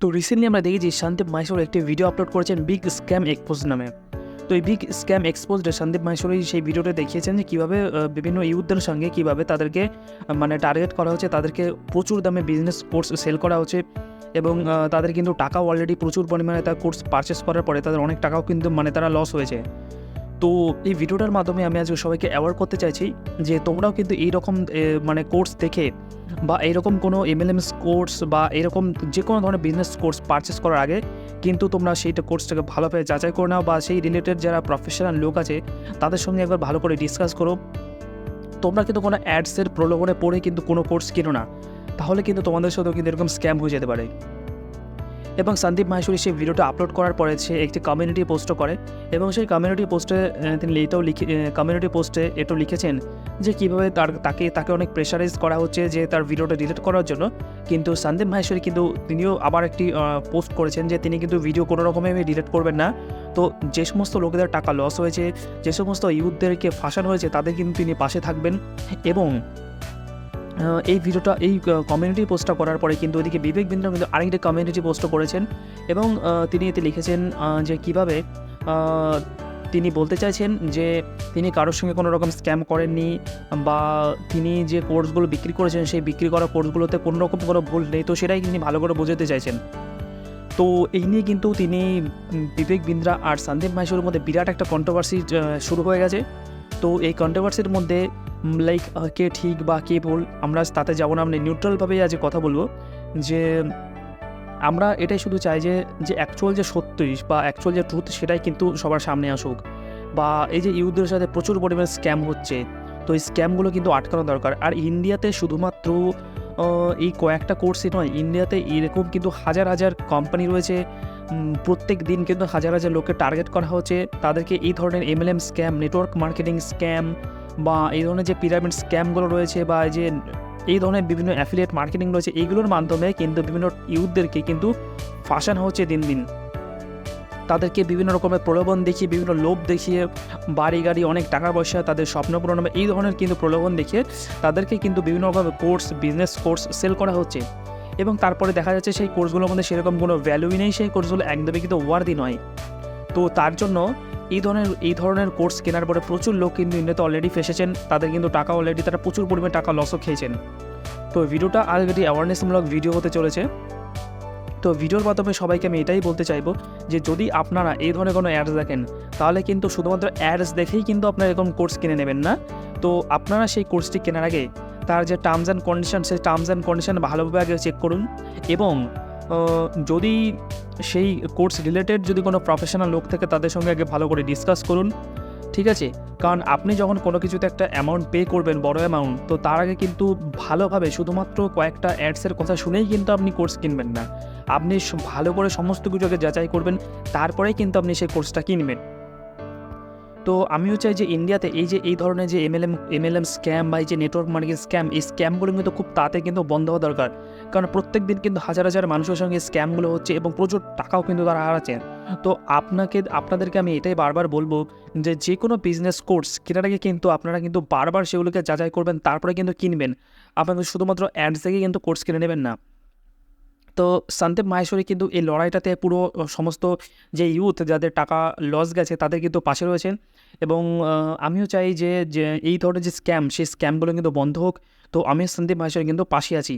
তো রিসেন্টলি আমরা দেখেছি সন্দীপ মাহেশ্বরী একটি ভিডিও আপলোড করেছেন বিগ স্ক্যাম এক্সপোজ নামে। তো এই বিগ স্ক্যাম এক্সপোজে সন্দীপ মাহেশ্বরী সেই ভিডিওতে দেখিয়েছেন যে কীভাবে বিভিন্ন ইউথদের সঙ্গে কীভাবে তাদেরকে মানে টার্গেট করা হচ্ছে, তাদেরকে প্রচুর দামে বিজনেস কোর্স সেল করা হচ্ছে এবং তাদের কিন্তু টাকাও অলরেডি প্রচুর পরিমাণে তার কোর্স পারচেস করার পরে তাদের অনেক টাকাও কিন্তু মানে তারা লস হয়েছে। তো এই ভিডিওটার মাধ্যমে আমি আজকে সবাইকে অ্যাওয়ার করতে চাইছি যে তোমরাও কিন্তু এইরকম মানে কোর্স দেখে বা এইরকম কোনো এমএলএমএস কোর্স বা এরকম যে কোনো ধরনের বিজনেস কোর্স পারচেস করার আগে কিন্তু তোমরা সেইটা কোর্সটাকে ভালোভাবে যাচাই করে নাও বা সেই রিলেটেড যারা প্রফেশনাল লোক আছে তাদের সঙ্গে একবার ভালো করে ডিসকাস করো। তোমরা কিন্তু কোনো অ্যাডসের প্রলোভনে পড়ে কিন্তু কোনো কোর্স কিনো না, তাহলে কিন্তু তোমাদের সাথেও কিন্তু এরকম স্ক্যাম হয়ে যেতে পারে। এবং সন্দীপ মাহেশ্বরী সেই ভিডিওটা আপলোড করার পরে সে একটি কমিউনিটি পোস্টও করে এবং সেই কমিউনিটি পোস্টে তিনি কমিউনিটি পোস্টে এটাও লিখেছেন যে কীভাবে তাকে অনেক প্রেশারাইজ করা হচ্ছে যে তার ভিডিওটা ডিলিট করার জন্য। কিন্তু সন্দীপ মাহেশ্বরী কিন্তু তিনিও আবার একটি পোস্ট করেছেন যে তিনি কিন্তু ভিডিও কোনো রকমে ডিলিট করবেন না। তো যে সমস্ত লোকেদের টাকা লস হয়েছে, যে সমস্ত ইউথদেরকে ফাঁসানো হয়েছে তাদের কিন্তু তিনি পাশে থাকবেন। এবং এই ভিডিওটা এই কমিউনিটি পোস্টটা করার পরে কিন্তু ওইদিকে বিবেক বিন্দ্রা কিন্তু আরেকটি কমিউনিটি পোস্টও করেছেন এবং তিনি এতে লিখেছেন যে কীভাবে তিনি বলতে চাইছেন যে তিনি কারোর সঙ্গে কোনো রকম স্ক্যাম করেননি বা তিনি যে কোর্সগুলো বিক্রি করেছেন সেই বিক্রি করা কোর্সগুলোতে কোনো রকম কোনো ভুল নেই। তো সেটাই তিনি ভালো করে বোঝাতে চাইছেন। তো এই নিয়ে কিন্তু তিনি বিবেক বিন্দ্রা আর সন্দীপ মাহেশ্বরীর মধ্যে বিরাট একটা কন্ট্রোভার্সি শুরু হয়ে গেছে। তো এই কন্ট্রোভার্সির মধ্যে লাইক কে ঠিক বা কে ভুল আমরা তাতে যাব না, আমরা নিউট্রালভাবেই আজ কথা বলবো। যে আমরা এটাই শুধু চাই যে অ্যাকচুয়াল যে সত্যি বা অ্যাকচুয়াল যে ট্রুথ সেটাই কিন্তু সবার সামনে আসুক। বা এই যে ইউথদের সাথে প্রচুর পরিমাণে স্ক্যাম হচ্ছে, তো এই স্ক্যামগুলো কিন্তু আটকানো দরকার। আর ইন্ডিয়াতে শুধুমাত্র এই কয়েকটা কোর্সই নয়, ইন্ডিয়াতে এরকম কিন্তু হাজার হাজার কোম্পানি রয়েছে। প্রত্যেক দিন কিন্তু হাজার হাজার লোককে টার্গেট করা হচ্ছে, তাদেরকে এই ধরনের MLM scam, network marketing scam বা এই ধরনের যে পিরামিড স্ক্যামগুলো রয়েছে বা এই ধরনের বিভিন্ন অ্যাফিলিয়েট মার্কেটিং রয়েছে, এইগুলোর মাধ্যমে কিন্তু বিভিন্ন ইউথদেরকে কিন্তু ফাঁসানো হচ্ছে দিন দিন। তাদেরকে বিভিন্ন রকমের প্রলোভন দেখিয়ে, বিভিন্ন লোভ দেখিয়ে, বাড়ি গাড়ি, অনেক টাকা পয়সা, তাদের স্বপ্ন পূরণ হবে এই ধরনের কিন্তু প্রলোভন দেখিয়ে তাদেরকে কিন্তু বিভিন্ন রকমের কোর্স, বিজনেস কোর্স সেল করা হচ্ছে। এবং তারপরে দেখা যাচ্ছে সেই কোর্সগুলোর মধ্যে সেরকম কোনো ভ্যালুই নেই, সেই কোর্সগুলো একদমই কিন্তু ওয়ার্দি নয়। তো তার জন্য এই ধরনের কোর্স কেনার পরে প্রচুর লোক কিন্তু ইন্ডিয়াতে অলরেডি ফেসেছেন, তাদের কিন্তু টাকা অলরেডি তারা প্রচুর পরিমাণে টাকা লসও খেয়েছেন। তো ভিডিওটা আজকে অ্যাওয়ারনেসমূলক ভিডিও হতে চলেছে। তো ভিডিওর মাধ্যমে সবাইকে আমি এটাই বলতে চাইবো যে যদি আপনারা এই ধরনের কোনো অ্যাডস দেখেন তাহলে কিন্তু শুধুমাত্র অ্যাডস দেখেই কিন্তু আপনারা এরকম কোর্স কিনে নেবেন না। তো আপনারা সেই কোর্সটি কেনার আগে তার যে টার্মস অ্যান্ড কন্ডিশন, সেই টার্মস অ্যান্ড কন্ডিশন ভালোভাবে আগে চেক করুন। এবং যদি সেই কোর্স রিলেটেড যদি কোনো প্রফেশনাল লোক থাকে তাদের সঙ্গে আগে ভালো করে ডিসকাস করুন, ঠিক আছে? কারণ আপনি যখন কোনো কিছুতে একটা অ্যামাউন্ট পে করবেন, বড় অ্যামাউন্ট, তো তার আগে কিন্তু ভালোভাবে শুধুমাত্র কয়েকটা অ্যাডসের কথা শুনেই কিন্তু আপনি কোর্স কিনবেন না। আপনি ভালো করে সমস্ত কিছু আগে যাচাই করবেন, তারপরেই কিন্তু আপনি সেই কোর্সটা কিনবেন। তো আমিও চাই যে ইন্ডিয়াতে এই ধরনের যে এমএলএম স্ক্যাম বা এই যে নেটওয়ার্ক মার্কেটিং স্ক্যাম, এই স্ক্যামগুলো কিন্তু খুব তাড়াতাড়ি কিন্তু বন্ধ হওয়া দরকার। কারণ প্রত্যেক দিন কিন্তু হাজার হাজার মানুষের সঙ্গে স্ক্যামগুলো হচ্ছে এবং প্রচুর টাকাও কিন্তু তারা হারাচ্ছে। তো আপনাদেরকে আমি এটাই বারবার বলবো যে কোনো বিজনেস কোর্স কেনার আগে কিন্তু আপনারা কিন্তু বারবার সেগুলোকে যাচাই করবেন, তারপরে কিন্তু কিনবেন। আপনাদের শুধুমাত্র অ্যাডস দেখে কিন্তু কোর্স কিনে নেবেন না। তো সন্দীপ মাহেশ্বরী কিন্তু এই লড়াইটাতে পুরো সমস্ত যে ইউথ যাদের টাকা লস গেছে তাদের কিন্তু পাশে রয়েছেন। এবং আমিও চাই যে এই ধরনের যে স্ক্যাম, সেই স্ক্যামগুলো কিন্তু বন্ধ হোক। তো আমি সন্দীপ মাহেশ্বরী কিন্তু পাশে আছি।